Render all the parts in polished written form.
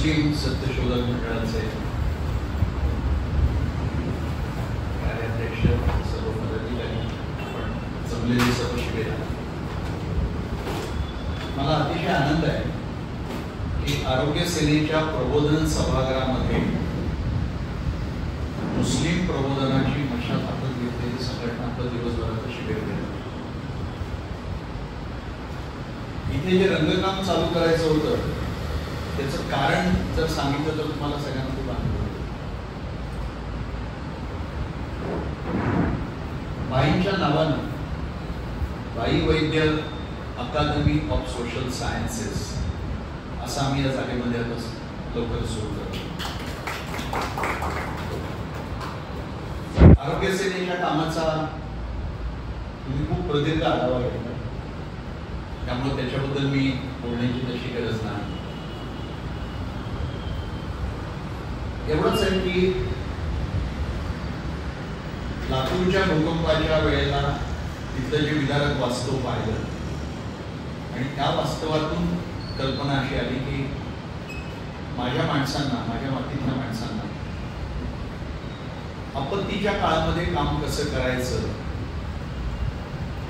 मुस्लिम सत्यशोधक मंडळाचे कार्याध्यक्ष, सर्व पदाधिकारी, आपण जमलेले सर्व शिबिरात, मला अतिशय आनंद आहे की आरोग्य सेनेच्या प्रबोधन सभागृहामध्ये मुस्लिम प्रबोधनाची मशाल हातात घेतलेली संघटना आपलं दिवसभराचं शिबिर घेतलं. इथे जे रंगकाम चालू करायचं होतं त्याचं कारण जर सांगितलं तर तुम्हाला सगळ्यांना खूप आनंद होईल. बाईंच्या नावानं बाई वैद्य अकादमी ऑफ सोशल सायन्सेस असं आम्ही या जागेमध्ये आता लवकर सुरू करतो. आरोग्य सेनेच्या कामाचा तुम्ही खूप प्रदीर्घ आढावा घेतला, त्यामुळे त्याच्याबद्दल मी बोलण्याची तशी गरज नाही. एवढंच आहे की लातूरच्या भूकंपाच्या वेळेला तिथलं जे विदारक वास्तव पाहिलं आणि त्या वास्तवातून कल्पना अशी आली की माझ्या माणसांना, माझ्या मातीतल्या माणसांना आपत्तीच्या काळामध्ये काम कसं करायचं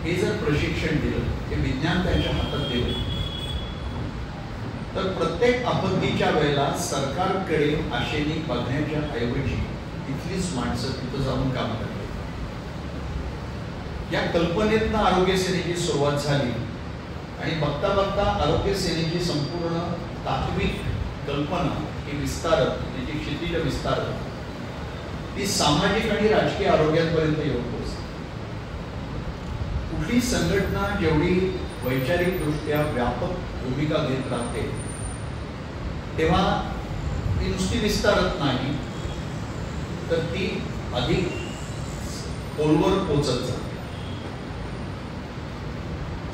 हे जर प्रशिक्षण दिलं, हे विज्ञान त्यांच्या हातात दिलं, तर प्रत्येक आपत्तीच्या वेळेला सरकारकडे आशेने बघण्याच्या ऐवजी तिथलीच माणसं तिथं जाऊन काम करतात. या कल्पनेतनं आरोग्य सेनेची सुरुवात झाली आणि बघता बघता आरोग्य सेनेची संपूर्ण तात्विक कल्पना ही विस्तारत, त्याची क्षितिज विस्तारत ती सामाजिक आणि राजकीय आरोग्यापर्यंत येऊन पोहोचते. कुठली संघटना जेवढी वैचारिक दृष्ट्या व्यापक भूमिका घेत राहते तेव्हा ती नुसती विस्तारत नाही तर ती अधिक खोलवर पोचत जाते.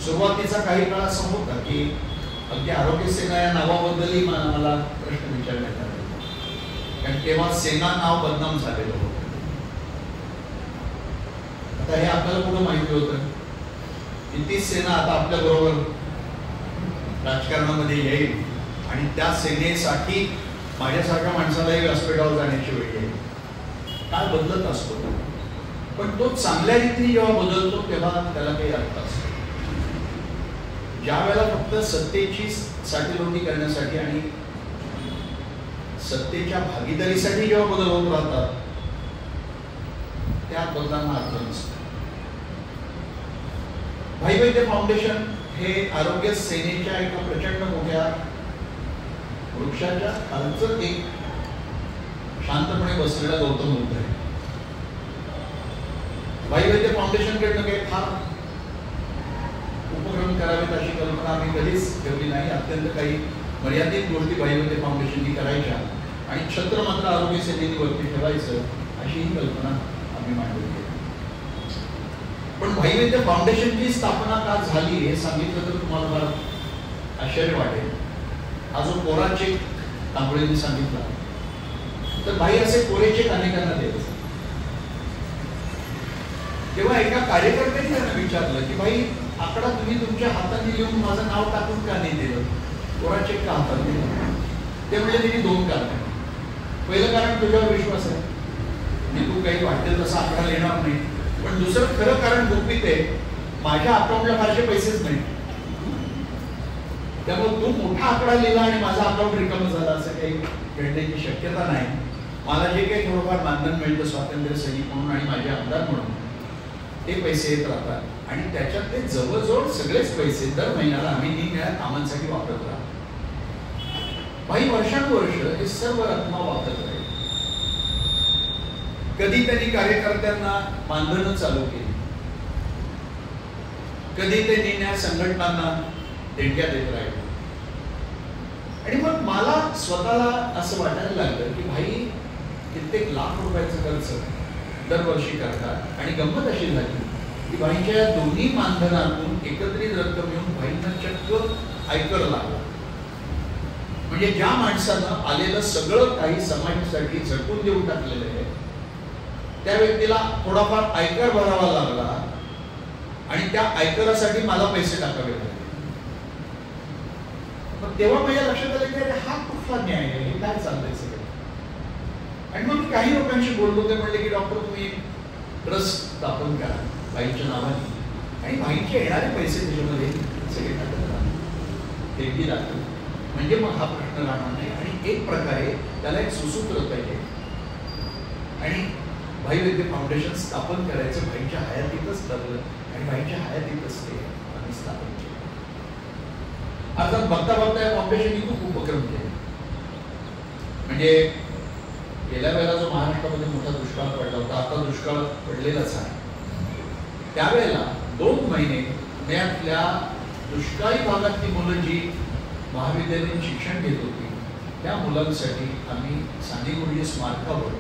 सुरुवातीचा काही काळ असा होता की अगदी आरोग्य सेना या नावाबद्दलही मला प्रश्न विचारण्यात आले, कारण तेव्हा सेना नाव बदनाम झालेलं होतं. आता हे आपल्याला कुठं माहिती होतं की ती सेना आता आपल्या बरोबर राजकारणामध्ये येईल आणि त्या सेनेसाठी माझ्यासारख्या माणसालाही व्यासपीठावर जाण्याची वेळ येईल. काळ बदलत असतो, पण तो चांगल्या रीतीने जेव्हा बदलतो तेव्हा त्याला काही अर्थ असतो. ज्या वेळेला फक्त सत्तेची साठीलोटी करण्यासाठी आणि सत्तेच्या भागीदारीसाठी जेव्हा बदल होत राहतात त्या बदलांना अर्थ नसतो. भाई वैद्य फाउंडेशन हे आरोग्य सेनेच्या एका प्रचंड मोठ्या वृक्षाच्या खालचं एक शांतपणे बसलेला गौतम बुद्ध आहे. भाई वैद्य फाउंडेशन कडनं काही फार उपक्रम करावेत अशी कल्पना आम्ही कधीच ठेवली नाही. अत्यंत काही मर्यादित गोष्टी भाई वैद्य फाउंडेशननी करायच्या आणि छत्र मात्र आरोग्य सेनेने वरती ठेवायचं अशी ही कल्पना आम्ही मांडली. पण भाई वैद्य फाउंडेशनची स्थापना का झाली हे सांगितलं तर तुम्हाला फार आश्चर्य वाटेल. हा जो कोरा चेक तांबळेंनी सांगितला, तर भाई असे कोरे चेक अनेकांना द्यायचे. तेव्हा एका कार्यकर्त्याने त्यांना विचारलं की भाई आकडा तुम्ही तुमच्या हाताने लिहून माझं नाव टाकून का नाही दिलं, कोरा चेक का हातात दिला? ते म्हणजे त्यांनी दोन कारण. पहिलं कारण तुझ्यावर विश्वास आहे मी तू काही वाटेल तसा आकडा लिहिणार नाही. पण दुसरं खरं कारण गुपित आहे, माझ्या अकाउंटला फारसे पैसेच नाही, त्यामुळे तू मोठा आकडा लिहिला आणि माझा अकाउंट रिकाम झाला असं काही घडण्याची शक्यता नाही. मला जे काही थोडंफार मानधन मिळतं स्वातंत्र्य सैनिक म्हणून आणि माझे आमदार म्हणून ते पैसे येत राहतात आणि त्याच्यातले जवळजवळ सगळेच पैसे दर महिन्याला आम्ही निरनिराळ्या कामांसाठी वापरत राहतो. काही वर्षानुवर्ष हे सर्व रक्कम वापरत राहील. कधी त्यांनी कार्यकर्त्यांना मानधन चालू केली, कधी ते निरनिराळ्या संघटनांना देणग्या देत राहिले. आणि मग मला स्वतःला असं वाटायला लागलं की भाई कित्येक लाख रुपयाचा खर्च दरवर्षी करतात आणि गंमत अशी झाली की भाईच्या दोन्ही मानधनातून एकत्रित रक्कम येऊन भाईंना चक्क आयकर लागला. म्हणजे ज्या माणसानं आलेलं सगळं काही समाजासाठी झटकून देऊन टाकलेलं आहे त्या व्यक्तीला थोडाफार आयकर भरावा लागला आणि त्या आयकरासाठी मला पैसे टाकावे लागले. तेव्हा माझ्या लक्षात आलं की हा कुठला न्याय आहे, काय चाललंय सगळं. आणि मग मी काही लोकांशी बोललो, ते म्हणले की डॉक्टर तुम्ही ट्रस्ट स्थापन करा बाईच्या नावाने आणि बाईचे येणारे पैसे त्याच्यामध्ये सगळे टाकत राहतात, देणगी लागतात, म्हणजे मग हा प्रश्न राहणार नाही. आणि एक प्रकारे त्याला एक सुसूत्रता आहे. आणि भाई वैद्य फाउंडेशन स्थापन करायचं बाईच्या हयातीतच ठरलं आणि बाईच्या हयातीतच ते आम्ही स्थापन केलं. अर्थात बघता बघता या फाउंडेशनने खूप उपक्रम केले. म्हणजे गेल्या वेळेला जो महाराष्ट्रामध्ये मोठा दुष्काळ पडला होता, आता दुष्काळ पडलेलाच आहे, त्यावेळेला 2 महिने पुण्यातल्या दुष्काळी भागातली मुलं जी महाविद्यालयीन शिक्षण घेत होती त्या मुलांसाठी आम्ही साने गुरुजी स्मारकावर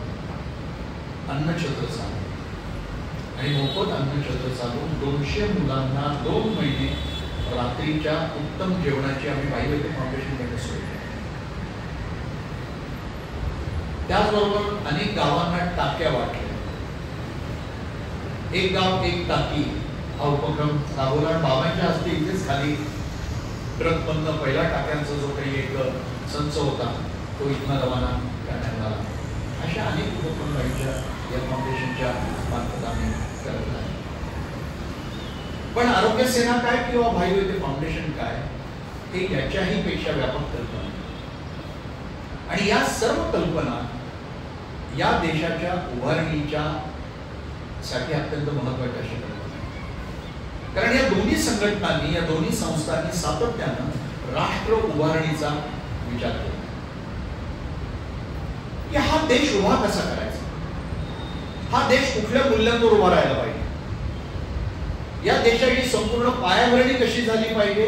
अन्नछत्र चालवलं आणि मोफत अन्नछत्र चालवून 200 मुलांना 2 महिने रात्रीच्या उत्तम जेवणाची आम्ही बाई वैद्य फाउंडेशनकडे सोय केली. त्याचबरोबर अनेक गावांना टाक्या वाटल्या. एक गाव एक टाकी हा उपक्रम राबवला. बाबांच्या हस्ते इथेच खाली ट्रक मधनं पहिला टाक्यांचा जो काही एक संच होता तो इथनं रवाना करण्यात आला. अशा अनेक उपक्रम बाईच्या या फाउंडेशनच्या मार्फत आम्ही करत आहे. पण आरोग्य सेना काय किंवा भाई वैद्य फाउंडेशन काय हे याच्याही पेक्षा व्यापक कल्पना. आणि या सर्व कल्पना या देशाच्या उभारणीच्या साठी अत्यंत महत्वाच्या अशा कल्पना. कारण या दोन्ही संघटनांनी, या दोन्ही संस्थांनी सातत्यानं राष्ट्र उभारणीचा विचार केला की हा देश उभा कसा करायचा, हा देश कुठल्या मूल्यांवर उभा राहायला पाहिजे, या देशाची संपूर्ण पायाभरणी कशी झाली पाहिजे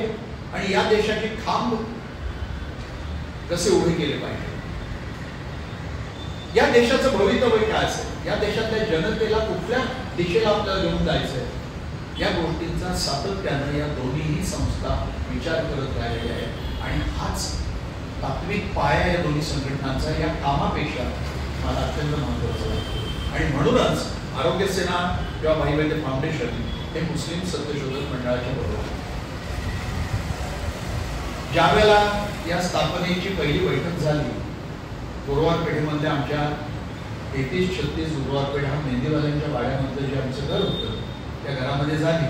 आणि या देशाचे खांब कसे उभे केले पाहिजे, या देशाचं भवितव्य काय असेल, या देशातल्या जनतेला कुठल्या दिशेला आपल्याला घेऊन जायचंय, या गोष्टींचा सातत्यानं या दोन्हीही संस्था विचार करत राहिलेल्या आहेत. आणि हाच तात्विक पाया या दोन्ही संघटनांचा या कामापेक्षा मला अत्यंत महत्वाचा वाटतो. आणि म्हणूनच आरोग्य सेना किंवा भाई वैद्य फाउंडेशन हे मुस्लिम सत्यशोधक मंडळाच्या बरोबर. ज्या वेळेला या स्थापनेची पहिली बैठक झाली, गुरुवार पेठेमध्ये आमच्या 33-36 गुरुवार पेठ हा मेहंदीवाल्यांच्या वाड्यामधलं जे आमचं घर होतं त्या घरामध्ये झाली.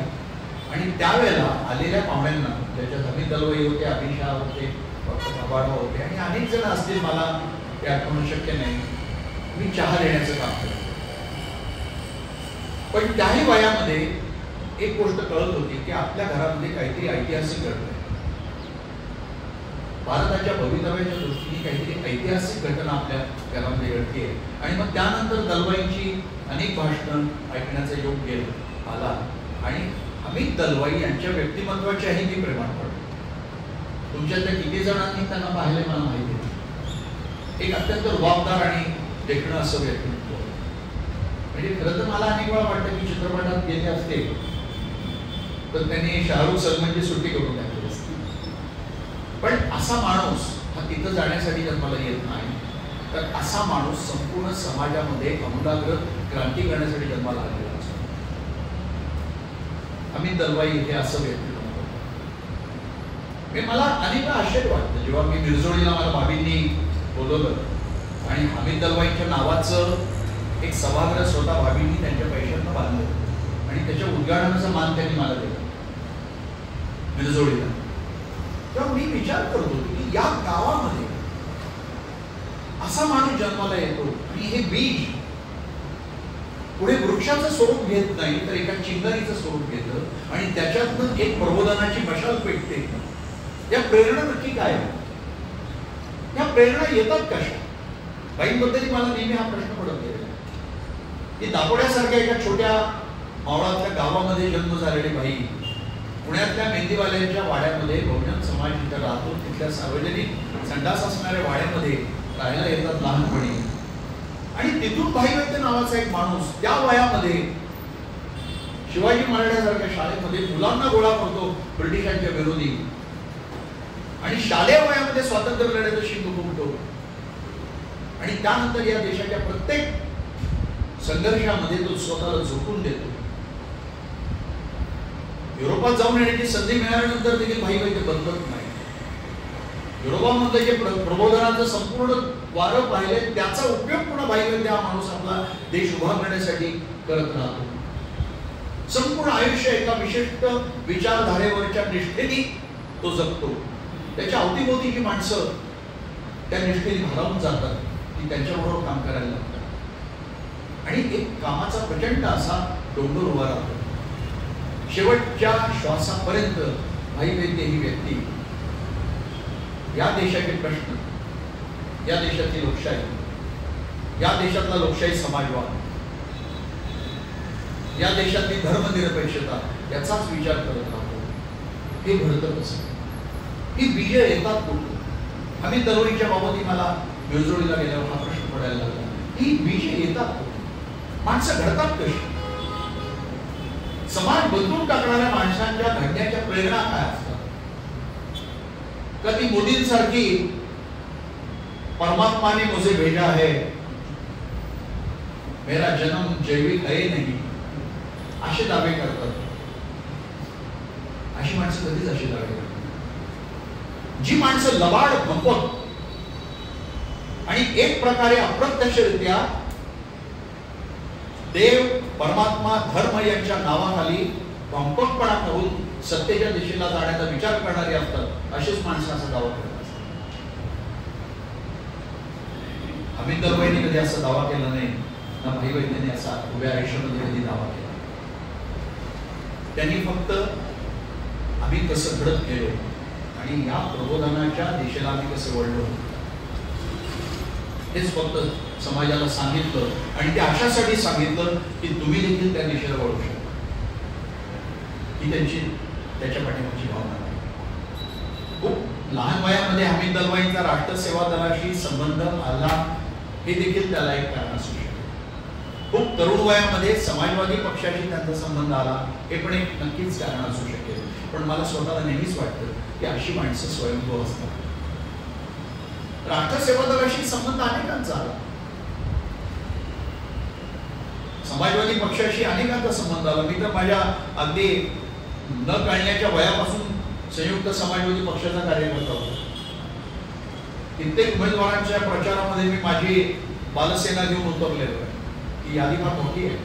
आणि त्यावेळेला आलेल्या पाहुण्यांना, ज्याच्यात अमित दलवाई होते, अभिषा होते, डॉक्टर होते आणि अनेक जण असतील, मला ते आठवणं शक्य नाही, मी चहा देण्याचं काम करतो. पण त्याही वयामध्ये एक गोष्ट कळत होती की आपल्या घरामध्ये काहीतरी ऐतिहासिक घडलंय, भारताच्या भवितव्याच्या दृष्टीने काहीतरी ऐतिहासिक घटना आपल्या घरामध्ये घडते. आणि मग त्यानंतर दलवाईंची अनेक भाषणं ऐकण्याचा योग आला आणि अमित दलवाई यांच्या व्यक्तिमत्वाच्याही मी प्रेमात पडलो. तुमच्यातल्या किती जणांनी त्यांना पाहिले मला माहिती नाही. एक अत्यंत रुबाबदार आणि देखणं असं व्यक्तिमत्व. म्हणजे खरं तर मला अनेक वेळा वाटतं की चित्रपटात गेले असते तर त्यांनी शाहरुख सलमानची सुट्टी करून टाकली असती. पण असा माणूस हा तिथं जाण्यासाठी जन्माला येत नाही, तर असा माणूस संपूर्ण समाजामध्ये आमूलाग्र क्रांती करण्यासाठी जन्माला आलेला असतो. अमित दलवाई हे असं व्यक्तिमत्व. मला अनेक आश्चर्य वाटतं जेव्हा मी मिरजोळीला मला भाभींनी बोलवलं आणि अमित दलवाईच्या नावाचं एक सभागृह स्वतः भाभींनी त्यांच्या पैशांना बांधलं आणि त्याच्या उद्घाटनाचा मान त्यांनी मला दिला मिरजोळीला. तेव्हा मी विचार करत होतो की या गावामध्ये असा माणूस जन्माला येतो आणि हे बीज पुढे वृक्षाचं स्वरूप घेत नाही तर एका चिंगारीचं स्वरूप घेतं आणि त्याच्यातनं एक प्रबोधनाची मशाल पेटते. या प्रेरणा नक्की काय आहे? या प्रेरणा येतात कशा? बाईंबद्दल मला नेहमी हा प्रश्न पडत गेलेला की दापोड्यासारख्या एका छोट्या मावळातल्या गावामध्ये जन्म झालेली बाई पुण्यातल्या मेहंदीवाल्यांच्या वाड्यामध्ये बहुजन समाज जिथे राहतो तिथल्या सार्वजनिक संडास असणाऱ्या वाड्यामध्ये राहायला येतात लहानपणी. आणि तिथून भाई वैद्य नावाचा एक माणूस त्या वयामध्ये शिवाजी महाराजांसारख्या शाळेमध्ये मुलांना गोळा करतो ब्रिटिशांच्या विरोधी आणि शालेय वयामध्ये स्वातंत्र्य लढ्याचं शिंग फुटतो आणि त्यानंतर या देशाच्या प्रत्येक संघर्षामध्ये तो स्वतःला झोकून देतो. युरोपात जाऊन येण्याची संधी मिळाल्यानंतर देखील भाई वैद्य बदलत नाही. युरोपामधलं जे प्रबोधनाचं संपूर्ण वारं पाहिले त्याचा उपयोग पुन्हा बाह्य हा माणूस आपला देश उभा करण्यासाठी करत राहतो. संपूर्ण आयुष्य एका विशिष्ट विचारधारेवरच्या निष्ठेने तो जगतो. त्याच्या अवतीभोवती ही माणसं त्या निष्ठेने भारावून जातात की त्यांच्याबरोबर काम करायला लागतात आणि एक कामाचा प्रचंड असा डोंगर उभा राहतो. शेवटच्या श्वासापर्यंत भाई वैद्य ही व्यक्ती या देशाचे प्रश्न, या देशाची लोकशाही, या देशातला लोकशाही समाजवाद, या देशातली धर्मनिरपेक्षता याचाच विचार करत राहतो. हे घडतं कसं? ही बीज येतात कुठून? आम्ही दरोडीच्या बाबतीत मला बिळजोडीला गेल्यावर हा प्रश्न पडायला लागला. ही बीज येतात कुठून? माणसं घडतात कशी? समाज बदलून टाकणाऱ्या माणसांच्या घडण्याच्या प्रेरणा काय असतात? कधी मोदींसारखी परमात्मा ने मुझे भेजा है, मेरा जन्म जैविक है नहीं, असे दावे करतात. अशी माणसं कधीच अशी दावे करतात. जी माणसं लबाड भंपक आणि एक प्रकारे अप्रत्यक्षरित्या देव, परमात्मा, धर्म यांच्या नावाखाली भंपकपणा करून सत्तेच्या दिशेला जाण्याचा विचार करणारी असतात, अशीच माणसं असा दावा करत असतात. अमित दलवाईने कधी असा दावा केला नाही ना भाई वैद्यने असा उभ्या आयुष्यामध्ये कधी दावा केला. त्यांनी फक्त आम्ही कसं घडत गेलो आणि या प्रबोधनाच्या दिशेला आम्ही कसं वळलो हेच फक्त समाजाला सांगितलं आणि ते अशासाठी सांगितलं की तुम्ही देखील त्या दिशेला वळू शकता. ही त्यांची त्याच्या पाठीमागची भावना आहे. खूप लहान वयामध्ये हमीद दलवाईंचा राष्ट्रसेवा दलाशी संबंध आला हे देखील त्याला एक कारण असू शकते. खूप तरुण वयामध्ये समाजवादी पक्षाशी त्यांचा संबंध आला हे पण एक नक्कीच कारण असू शकेल. पण मला स्वतःला नेहमीच वाटतं की अशी माणसं स्वयंभू असतात. राष्ट्रसेवा दलाशी संबंध अनेकांचा आला, समाजवादी पक्षाशी अनेकांचा संबंध आला. मी तर माझ्या अगदी न कळण्याच्या वयापासून संयुक्त समाजवादी पक्षाचा कार्यकर्ता होता. कित्येक उमेदवारांच्या प्रचारामध्ये मी माझी बालसेना घेऊन उतरलेलो आहे. ही यादी फार मोठी आहे.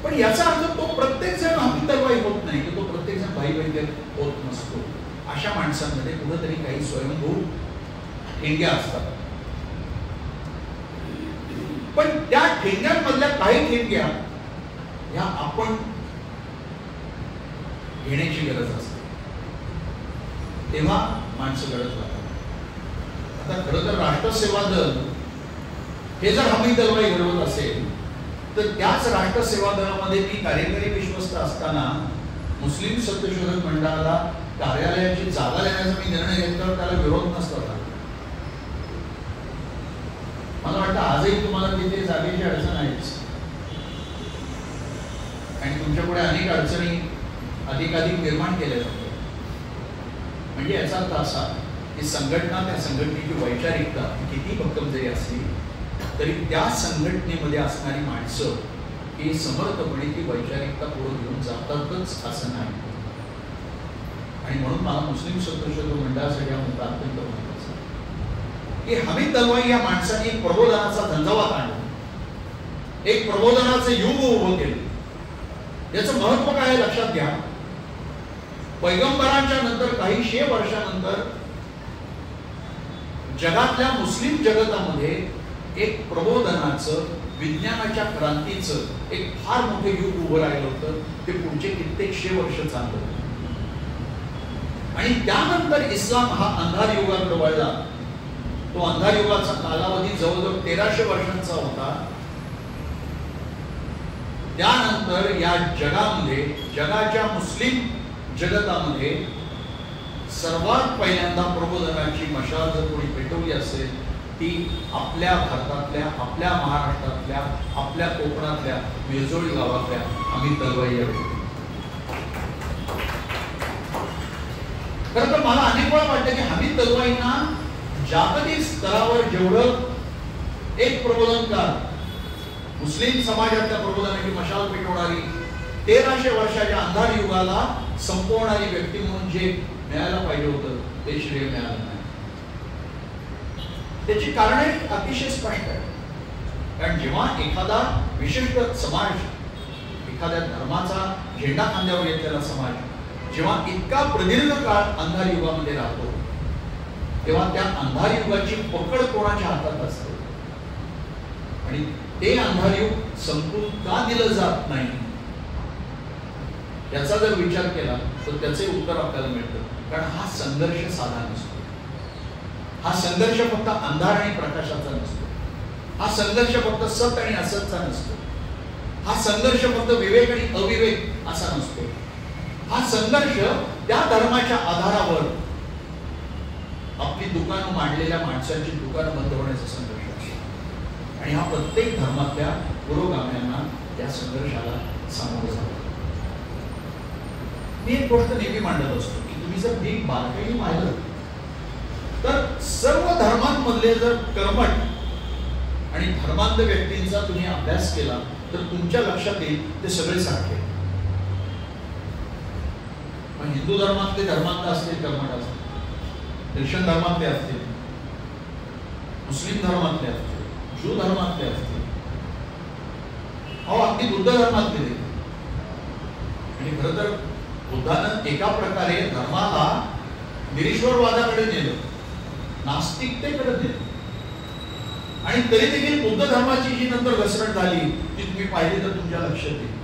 पण याचा अर्थ तो प्रत्येक जण अमित दलवाई होत नाही की तो प्रत्येक जण भाई वैद्य होत नसतो. अशा माणसांमध्ये कुठेतरी काही स्वयंभू ठेंग्या असतात. पण त्या ठेंग्यांमधल्या काही ठेंग्या ह्या आपण घेण्याची गरज असते, तेव्हा माणसं घडत राहतात. आता खरं तर राष्ट्रसेवा दल हे जर अमित दलवाई घडवत असेल तर त्याच राष्ट्रसेवा दलामध्ये मी कार्यकारी विश्वस्त असताना मुस्लिम सत्यशोधक मंडळाला कार्यालयाची जागा देण्याचा मी निर्णय घेतल्यावर त्याला विरोध नसता झाला. मला वाटतं आजही तुम्हाला तिथे जागेची अडचण आहेच आणि तुमच्यापुढे अनेक अडचणी अधिकाधिक निर्माण केल्या जातात. म्हणजे याचा अर्थ असा की संघटना, त्या संघटनेची वैचारिकता किती भक्कम जरी असली तरी त्या संघटनेमध्ये असणारी माणसं ही समर्थपणे ती वैचारिकता पुढे घेऊन जातातच असं नाही. आणि म्हणून मला मुस्लिम सत्यशोधक मंडळासाठी हा मुद्दा अत्यंत महत्त्वाचा की हमीद दलवाई या माणसाने एक प्रबोधनाचा झंझावात आणला, एक प्रबोधनाचं युग उभं केलं. याचं महत्व काय लक्षात घ्या. पैगंबरांच्या नंतर काही 100 वर्षानंतर जगातल्या मुस्लिम जगतामध्ये एक प्रबोधनाचं, विज्ञानाच्या क्रांतीचं एक फार मोठे युग उभं राहिलं होतं. ते पुढचे कित्येक 100 वर्ष चाललं आणि त्यानंतर इस्लाम हा अंधार युगाकडे वळला. तो अंधार युगाचा कालावधी जवळजवळ 1300 वर्षांचा होता. त्यानंतर या जगामध्ये, जगाच्या मुस्लिम जगतामध्ये सर्वात पहिल्यांदा प्रबोधनाची मशाल जर कोणी पेटवली असेल ती आपल्या भारतातल्या, आपल्या महाराष्ट्रातल्या, आपल्या कोकणातल्या बिळजोडी गावातल्या अमित दलवाई या व्यक्ती. खरं तर मला अनेक वेळा वाटतं की अमित दलवाईंना जागतिक स्तरावर जेवढं एक प्रबोधनकार, मुस्लिम समाजातल्या प्रबोधनाची मशाल पेटवणारी, 1300 वर्षाच्या अंधार युगाला संपवणारी व्यक्ती म्हणून जे मिळायला पाहिजे होतं ते श्रेय मिळालं नाही. त्याची कारणे अतिशय स्पष्ट आहे. कारण जेव्हा एखादा विशिष्ट समाज, एखाद्या धर्माचा झेंडा खांद्यावर घेतलेला समाज जेव्हा इतका प्रदीर्घ काळ अंधार युगामध्ये राहतो, तेव्हा त्या अंधार युगाची पकड कोणाच्या हातात असते आणि ते अंधार युग संपून का दिलं जात नाही याचा जर विचार केला तर त्याचे उत्तर आपल्याला मिळतं. कारण हा संघर्ष साधा नसतो. हा संघर्ष फक्त अंधार आणि प्रकाशाचा नसतो. हा संघर्ष फक्त सत्य आणि असतचा नसतो. हा संघर्ष फक्त विवेक आणि अविवेक असा नसतो. हा संघर्ष त्या धर्माच्या आधारावर आपली दुकानं मांडलेल्या माणसांची दुकानं बंद होण्याचा संघर्ष असतो. आणि हा प्रत्येक धर्मातल्या पुरोगाम्यांना या संघर्षाला सामोरं जावं. मी एक गोष्ट नेहमी मांडत असतो की तुम्ही जर नीट बारकाईने पाहिलं तर सर्व धर्मांमधले जर कर्मठ आणि धर्मांध व्यक्तींचा तुम्ही अभ्यास केला तर तुमच्या लक्षात येईल ते सगळे सारखे. हिंदू धर्मातले धर्मांध असतील, कर्मठ असतील, ख्रिश्चन धर्मातले असतील, मुस्लिम धर्मातले असतील, ज्यू धर्मातले असतील, अगदी बुद्ध धर्मातले देखील. आणि खरं तर बुद्धानं एका प्रकारे धर्माला निरीश्वरवादाकडे नेलं, नास्तिकतेकडे नेलं. आणि तरी देखील बुद्ध धर्माची जी नंतर घसरण झाली ती तुम्ही पाहिली तर तुमच्या लक्षात येईल.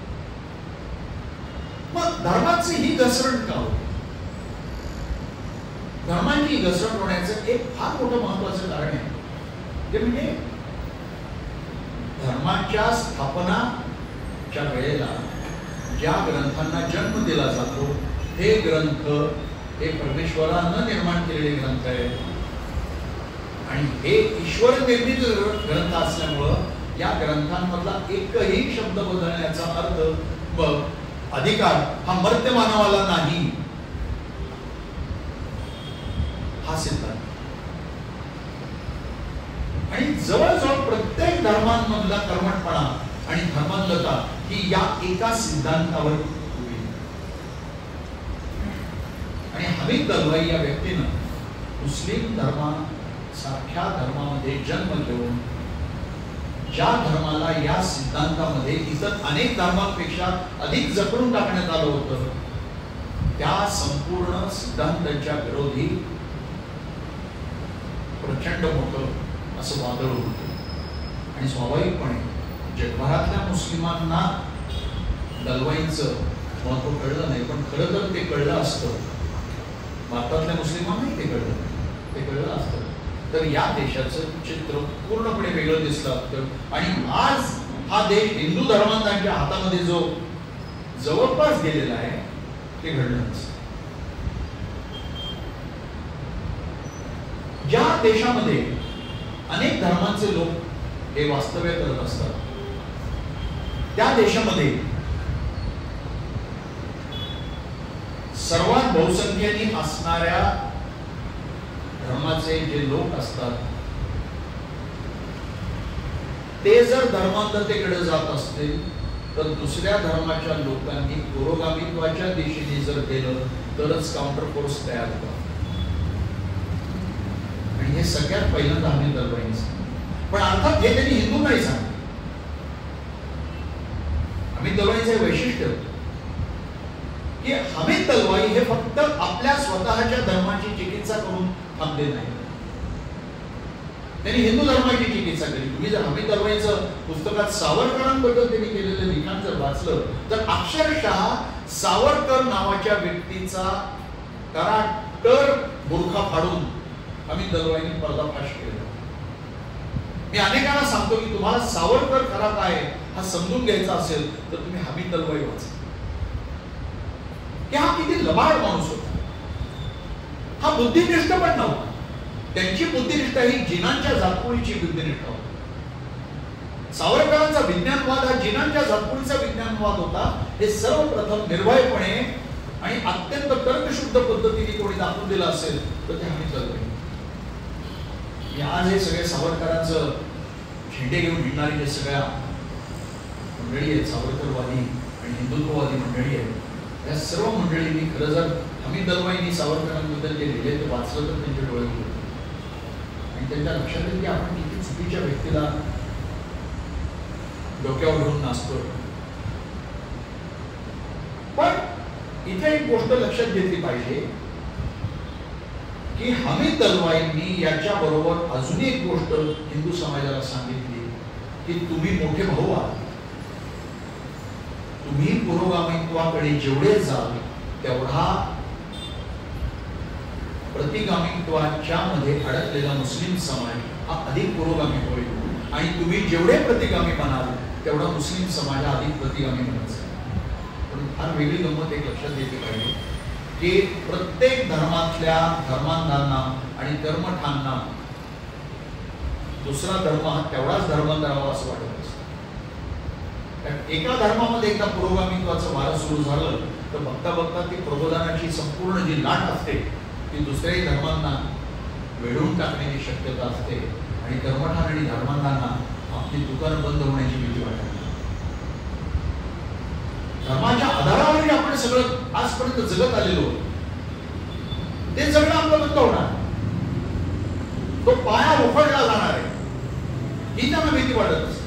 मग धर्माची ही घसरण का होती? धर्माची घसरण होण्याचं एक फार मोठं महत्वाचं कारण आहे. ते म्हणजे धर्माच्या स्थापनाच्या वेळेला ज्या ग्रंथांना जन्म दिला जातो हे ग्रंथ हे परमेश्वरानं निर्माण केलेले ग्रंथ आहेत आणि हे ईश्वर निर्मित ग्रंथ असल्यामुळं या ग्रंथांमधला एकही शब्द बदलण्याचा अर्थ व अधिकार हा मर्त्य मानवाला नाही, हा सिद्धांत. आणि जवळजवळ प्रत्येक धर्मांमधला कर्मठपणा आणि धर्मांधता ही या एका सिद्धांतावर उभी. आणि हमीद दलवाई या व्यक्तीनं मुस्लिम धर्मासारख्या धर्मामध्ये जन्म घेऊन ज्या धर्माला या सिद्धांतामध्ये इतर अनेक धर्मांपेक्षा अधिक जपडून टाकण्यात आलं होतं त्या संपूर्ण सिद्धांताच्या विरोधी प्रचंड मोठं असं वादळ होतं. आणि स्वाभाविकपणे जगभरातल्या मुस्लिमांना दलवाईंचं महत्व कळलं नाही, पण खरं तर ते कळलं असतं. भारतातल्या मुस्लिमांनाही ते कळलं असतं तर या देशाचं चित्र पूर्णपणे वेगळं दिसलं असतं. आणि आज हा देश हिंदू धर्मांधांच्या हातामध्ये जो जवळपास गेलेला आहे ते घडलं नसतं. ज्या देशामध्ये अनेक धर्मांचे लोक हे वास्तव्य करत असतात त्या देशामध्ये सर्वात बहुसंख्येने असणाऱ्या धर्माचे जे लोक असतात ते जर धर्मांधतेकडे जात असतील तर दुसऱ्या धर्माच्या लोकांनी पुरोगामित्वाच्या दिशेने जर गेलं तरच काउंटर फोर्स तयार होतात. आणि हे सगळ्यात पहिल्यांदा हमीद दलवाईंनी सांगितलं. पण अर्थात हे त्यांनी हिंदू नाही सांगितलं. हमीद दलवाईंचं वैशिष्ट्य की हमीद दलवाई हे फक्त आपल्या स्वतःच्या धर्माची चिकित्सा करून थांबले नाही, त्यांनी हिंदू धर्माची चिकित्सा केली. तुम्ही जर हमीद दलवाईचं पुस्तकात सावरकरांबद्दल त्यांनी केलेलं लिखाण जर वाचलं तर अक्षरशः सावरकर नावाच्या व्यक्तीचा कराटर बुरखा फाडून हमीद दलवाईंनी पर्दाफाश केला. मी अनेकांना सांगतो की तुम्हाला सावरकर खरा काय हा समजून घ्यायचा असेल तर तुम्ही हमीद दलवाई वाचा. की हा किती लबाड माणूस होता. हा बुद्धिनिष्ठ पण नव्हता. त्यांची बुद्धिनिष्ठा ही जिनांच्या जातकुळीची बुद्धिनिष्ठा होती. सावरकरांचा विज्ञानवाद हा जिनांच्या जातकुळीचा विज्ञानवाद होता. हे सर्वप्रथम निर्भयपणे आणि अत्यंत तर्कशुद्ध पद्धतीने कोणी दाखवून दिलं असेल तर ते हमीद दलवाई. आज हे सगळे सावरकरांचं झेंडे घेऊन हिंडणारी जे सगळ्या मंडळी आहेत, सावरकरवादी आणि हिंदुत्ववादी मंडळी आहेत, या सर्व मंडळींनी खरं जर हमीद दलवाईंनी सावरकरांबद्दल जे लिहिले ते वाचलं तर त्यांचे डोळे उघडले आणि त्यांच्या लक्षात येईल की आपण किती चुकीच्या व्यक्तीला डोक्यावर घेऊन नाचतोय. पण इथे एक गोष्ट लक्षात घेतली पाहिजे की हमीद दलवाईंनी याच्या बरोबर अजून एक गोष्ट हिंदू समाजाला सांगितली की तुम्ही मोठे भाऊ आहात, तुम्ही पुरोगामित्वाकडे जेवढे जाल तेवढा प्रतिगामित्वाच्या मध्ये अडकलेला मुस्लिम समाज हा अधिक पुरोगामी होईल आणि तुम्ही जेवढे प्रतिगामी बनाल तेवढा मुस्लिम समाज हा अधिक प्रतिगामी बनत जाईल. पण फार वेगळी गंमत एक लक्षात घेतली पाहिजे की प्रत्येक धर्मातल्या धर्मांधांना आणि कर्मठांना दुसरा धर्म हा तेवढाच धर्म करावा असं वाटत असतं. एका धर्मामध्ये एकदा पुरोगामित्वाचं वारं सुरू झालं तर बघता बघता ती प्रबोधनाची संपूर्ण जी लाट असते ती दुसऱ्याही धर्मांना वेढून टाकण्याची शक्यता असते आणि कर्मठान आणि धर्मांधांना आपली दुकानं बंद होण्याची भीती वाटते. धर्माच्या आधारावर आपण सगळं आजपर्यंत जगत आलेलो ते जगणं आपलं बंद होणार, तो पाया उखडला जाणार आहे ही त्यांना भीती वाटत असते.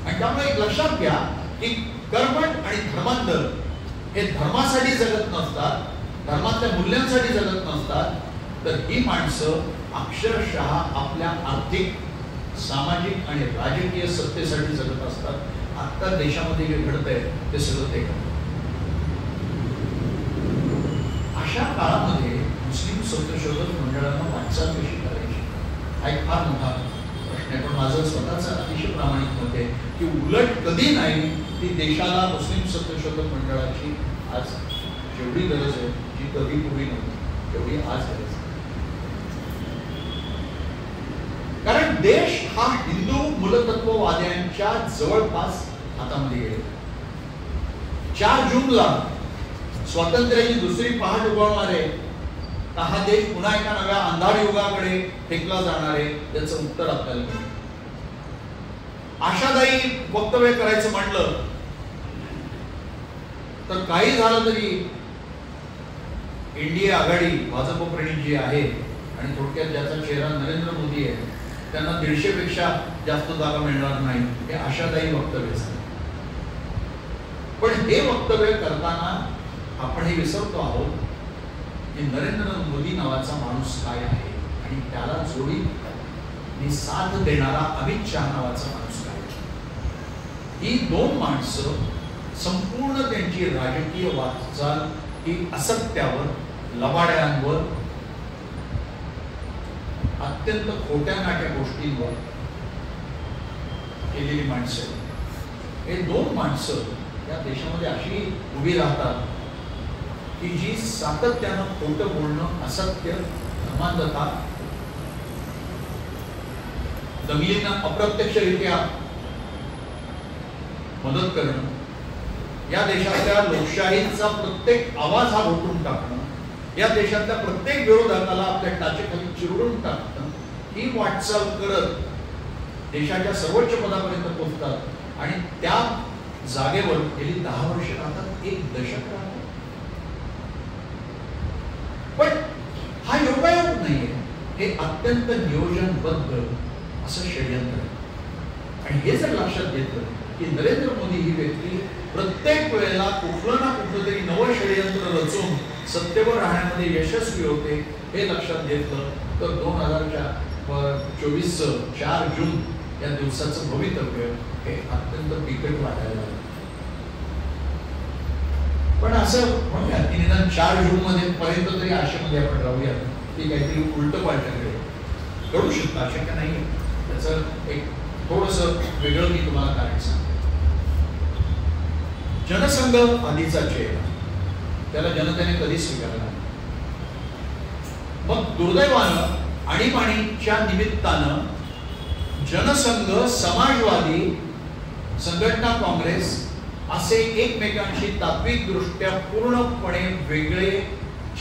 आणि त्यामुळे एक लक्षात घ्या की कर्मठ आणि धर्मांध हे धर्मासाठी जगत नसतात, धर्मातल्या मूल्यांसाठी जगत नसतात, तर ही माणसं अक्षरशः आपल्या आर्थिक, सामाजिक आणि राजकीय सत्तेसाठी जगत असतात. आता देशामध्ये जे घडतंय ते सगळं ते करतात. अशा काळामध्ये मुस्लिम सत्यशोधक मंडळांना वाटचाल कशी करायची हा एक फार मोठा प्रश्न आहे. पण माझं स्वतःचं अतिशय प्रामाणिक मत आहे की उलट कधी नाही ती देशाला मुस्लिम सत्यशोधक मंडळाची आज जेवढी गरज आहे जी कधी पूर्वी नव्हती तेवढी आज गरज आहे. कारण देश हा हिंदू मूलतत्ववाद्यांच्या जवळपास हातामध्ये गेला. 4 जूनला स्वातंत्र्याची दुसरी पहाट उगवणार आहे तर हा देश पुन्हा एका नव्या अंधार युगाकडे फेकला जाणार आहे याचं उत्तर आपल्याला मिळेल. आशादायी वक्तव्य करायचं म्हटलं तर काही झालं तरी इंडिया आघाडी भाजप प्रणित जी आहे आणि थोडक्यात ज्याचा चेहरा नरेंद्र मोदी आहे त्यांना 150 पेक्षा जास्त जागा मिळणार नाही हे आशादायी वक्तव्य झालं. पण हे वक्तव्य करताना आपण हे विसरतो आहोत की नरेंद्र मोदी नावाचा माणूस काय आहे आणि त्याला जोडी साथ देणारा अमित शहा नावाचा माणूस काय आहे. ही 2 माणसं संपूर्ण त्यांची राजकीय वाटचाल ही असत्यावर, लबाड्यांवर, अत्यंत खोट्या नाट्या गोष्टींवर केलेली माणसं. हे 2 माणसं या देशामध्ये अशी उभी राहतात की जी सातत्यानं खोटं बोलणं, असत्य, धर्मांधता, दंगलींना अप्रत्यक्षरित्या मदत करणं, या देशातल्या लोकशाहीचा प्रत्येक आवाज हा घोटून टाकणं, या देशातल्या प्रत्येक विरोधकाला आपल्या टाचेखाली चिरडून टाकणं, ही वाटचाल करत देशाच्या सर्वोच्च पदापर्यंत पोहोचतात आणि त्या जागेवर गेली 10 वर्ष राहतात, 1 दशक राहतात. पण हा योगायोग नाहीये, हे अत्यंत नियोजनबद्ध असं षडयंत्र आहे. आणि हे जर लक्षात घेतलं की नरेंद्र मोदी ही व्यक्ती प्रत्येक वेळेला कुठलं ना कुठलं तरी नवं षडयंत्र रचून सत्तेवर राहण्यामध्ये यशस्वी होते, हे लक्षात घेतलं तर 2024 4 जून या दिवसाचं भवितव्य हे अत्यंत बिकट वाटायला लागलं. पण असं म्हणूया की निदान 4 जून मध्ये पर्यंत तरी आशेमध्ये आपण राहूया की काहीतरी उलट पालट घडू शकतं, अशक्य नाही. त्याचं एक थोडंसं वेगळं मी तुम्हाला कारण सांगतो. जनसंघ आधीचा चेहरा त्याला जनतेने कधी स्वीकारला. मग दुर्दैवानं आणीबाणीच्या निमित्तानं जनसंघ, समाजवादी संघटना, काँग्रेस असे एकमेकांशी तात्विक दृष्ट्या पूर्णपणे वेगळे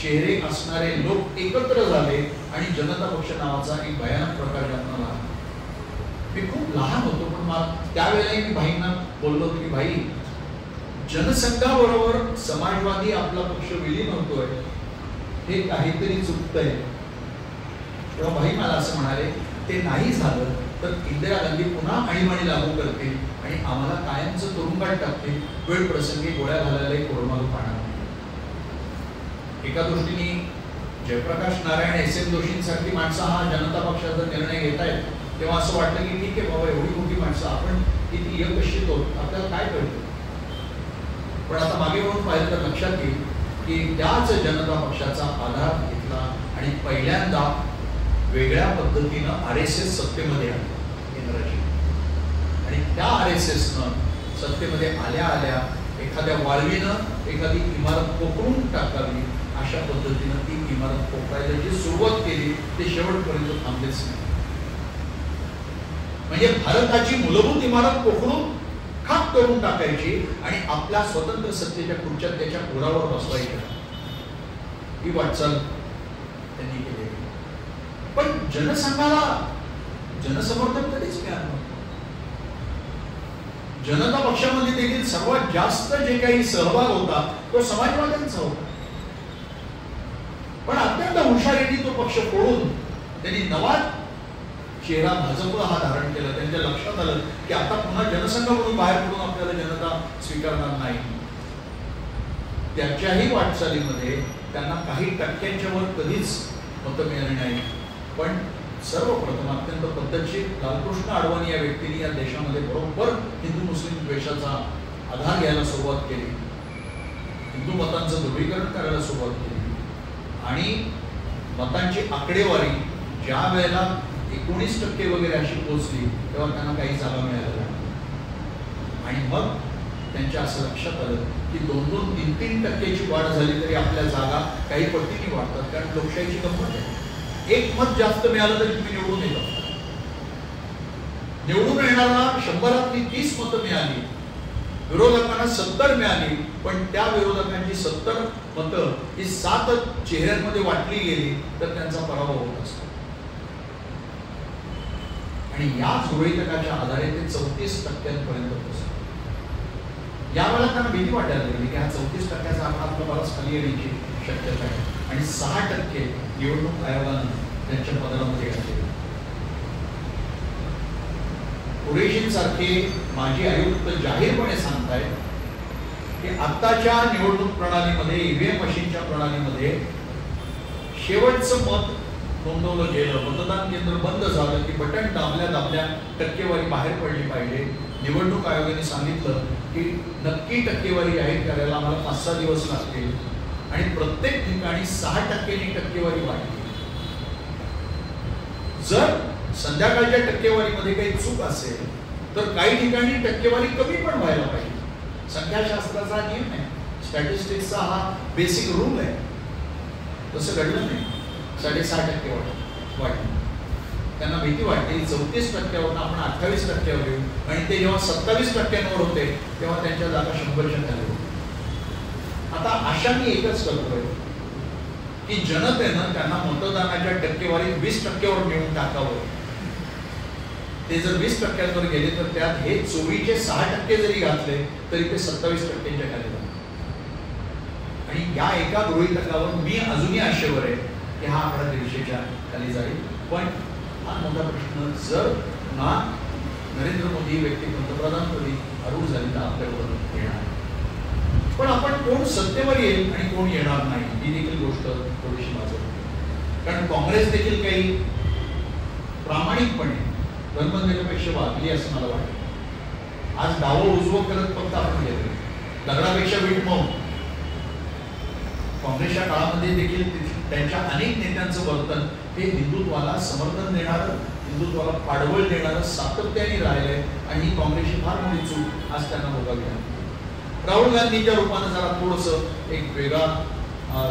चेहरे असणारे लोक एकत्र झाले आणि जनता पक्ष नावाचा एक भयानक प्रकार जन्माला आला. मी खूप लहान होतो पण त्यावेळेला मी भाईंना बोललो की भाई जनसंघाबरोबर समाजवादी आपला पक्ष विलीन होतोय, हे काहीतरी चुकतंय. तेव्हा भाई मला असं म्हणाले, ते नाही झालं तर इंदिरा गांधी पुन्हा आणीबाणी लागू करतील आणि आम्हाला कायमचं तुरुंगात टाकतील. वेळ प्रसंगी गोळ्या घालायला कोरोना पाहणार. एका दृष्टीने जयप्रकाश नारायण, एस.एन. जोशींसारखी माणसं हा जनता पक्षाचा निर्णय घेत आहेत, तेव्हा असं वाटतं की ठीक आहे बाबा, एवढी मोठी माणसं आपण किती यकशित होत, आपल्याला काय कळतं. पण आता मागे वळून पाहिलं तर लक्षात येईल की त्याच जनता पक्षाचा आधार घेतला आणि पहिल्यांदा वेगळ्या पद्धतीनं RSS सत्तेमध्ये आलं केंद्राची. आणि त्या RSSनं सत्तेमध्ये आल्या आल्या एखाद्या वाळवीनं एखादी इमारत पोखरून टाकावी, अशा पद्धतीनं ती इमारत पोखरायला जी सुरुवात केली ते शेवटपर्यंत थांबलेच नाही. म्हणजे भारताची मूलभूत इमारत पोखरून खाक करून टाकायची आणि आपल्या स्वतंत्र सत्तेच्या खुर्च्यात त्याच्या उरावर बसवायच्या, ही वाटचाल त्यांनी केली. पण जनसंघाला जनसमर्थन कधीच मिळालं नव्हतं. जनता पक्षामध्ये देखील सर्वात जास्त जे काही सहभाग होता तो समाजवाद्यांचा होता. पण अत्यंत हुशारीने तो पक्ष फोडून त्यांनी नवा चेहरा भाजपला हा धारण केला. त्यांच्या लक्षात आलं की आता पुन्हा जनसंघाकडून बाहेर पडून आपल्याला जनता स्वीकारणार नाही. त्याच्याही वाटचालीमध्ये त्यांना काही टक्क्यांच्या वर कधीच मतं मिळाली नाही. पण सर्वप्रथम अत्यंत पद्धतशीर लालकृष्ण अडवाणी या व्यक्तीने या देशामध्ये बरोबर हिंदू मुस्लिम द्वेषाचा आधार घ्यायला सुरुवात केली, हिंदू मतांचं ध्रुवीकरण करायला सुरुवात केली आणि मतांची आकडेवारी ज्या वेळेला 19% वगैरे अशी पोहोचली तेव्हा त्यांना काही जागा मिळाल्या. आणि मग त्यांच्या असं लक्षात आलं की 2-2, 3-3% वाढ झाली तरी आपल्या जागा काही पटीने वाढतात, कारण लोकशाहीची गंमत आहे. एक मत जास्त मिळालं तरी तुम्ही निवडून येतो. निवडून येणारा 100 30 मतं मिळाली, विरोधकांना 70 मिळाली, पण त्या विरोधकांची 70 मतं ही 7 चेहऱ्यांमध्ये वाटली गेली तर त्यांचा पराभव होत असतो. आणि याच गृहीतकाच्या आधारे ते 34% पोहोचले. यावेळेला त्यांना भीती वाटायला लागली की हा 34%चा आकडा आपला बराच खाली येण्याची शक्यता आहे. आणि 6% निवडणूक आयोगानं त्यांच्या पदामध्ये घातले. कुरेशींसारखे माजी आयुक्त जाहीरपणे सांगतायत की आत्ताच्या निवडणूक प्रणालीमध्ये, ईव्हीएम मशीनच्या प्रणालीमध्ये शेवटचं मत नोंदवलं गेलं, मतदान केंद्र बंद झालं की बटन दाबल्या दाबल्या टक्केवारी बाहेर पडली पाहिजे. निवडणूक आयोगाने सांगितलं की नक्की टक्केवारी जाहीर करायला आम्हाला 5-6 दिवस लागतील आणि प्रत्येक ठिकाणी 6% टक्केवारी वाढली. जर संध्याकाळच्या टक्केवारीमध्ये काही चूक असेल तर काही ठिकाणी टक्केवारी कमी पण व्हायला पाहिजे. संख्याशास्त्राचा नियम आहे, स्टॅटिस्टिक्सचा हा बेसिक रूल आहे. तसं घडलं नाही. 6.5% वाढली. त्यांना भीती वाटते 34%वर आपण 28% येऊ आणि ते जेव्हा 27% होते तेव्हा त्यांच्या जागा 100% झाल्या होत्या. आता अशा मी एकच करतोय की जनतेनं त्यांना मतदानाच्या टक्केवारीत 20% नेऊन टाकावं. ते जर 20% गेले तर त्यात हे चोरीचे 6% जरी घातले तरी ते 27%च्या खाली जातात. आणि या एका गृहीतकावर मी अजूनही आशेवर आहे की हा आकडा 150च्या खाली जाईल. पण हा मोठा प्रश्न, जर पुन्हा नरेंद्र मोदी व्यक्ती पंतप्रधानपदी आरूढ झाली तर आपल्याबरोबर येणार. पण आपण कोण सत्तेवर येईल आणि कोण येणार नाही ही देखील गोष्ट थोडीशी वाचवली. कारण काँग्रेस देखील काही प्रामाणिकपणे धर्मनिरपेक्ष वागली असं मला वाटतं. आज डावं उजवं करत फक्त आपण गेलो, दगडापेक्षा वीट मऊ. काँग्रेसच्या काळामध्ये देखील त्यांच्या अनेक नेत्यांचं वर्तन हे हिंदुत्वाला समर्थन देणारं, हिंदुत्वाला पाठबळ देणारं सातत्याने राहिलंय आणि ही काँग्रेसची फार मोठी चूक आज त्यांना भोगावी लागली. राहुल गांधीच्या रूपानं जरा थोडंसं एक वेगळा